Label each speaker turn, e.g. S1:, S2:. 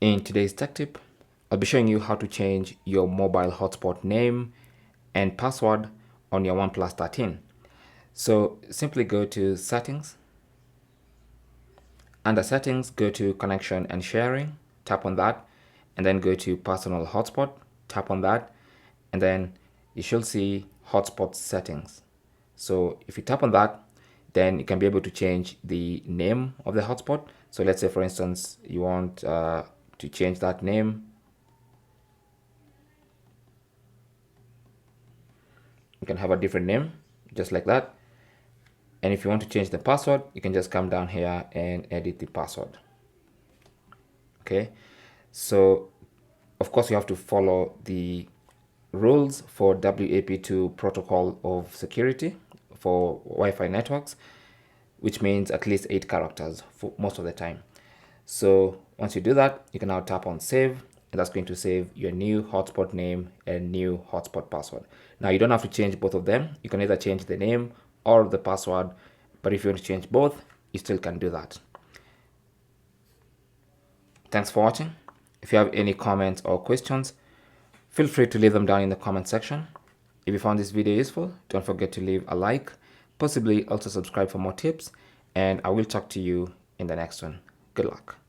S1: In today's tech tip, I'll be showing you how to change your mobile hotspot name and password on your OnePlus 13. So simply go to settings. Under settings, go to connection and sharing, tap on that, and then go to personal hotspot, tap on that, and then you should see hotspot settings. So if you tap on that, then you can be able to change the name of the hotspot. So let's say, for instance, you want to change that name. You can have a different name, just like that. And if you want to change the password, you can just come down here and edit the password. Okay, so of course you have to follow the rules for WAP2 protocol of security for Wi-Fi networks, which means at least 8 characters for most of the time. So once you do that, you can now tap on save, and that's going to save your new hotspot name and new hotspot password. Now you don't have to change both of them. You can either change the name or the password, but if you want to change both, you still can do that. Thanks for watching. If you have any comments or questions, feel free to leave them down in the comment section. If you found this video useful, don't forget to leave a like, possibly also subscribe for more tips, and I will talk to you in the next one. Good luck.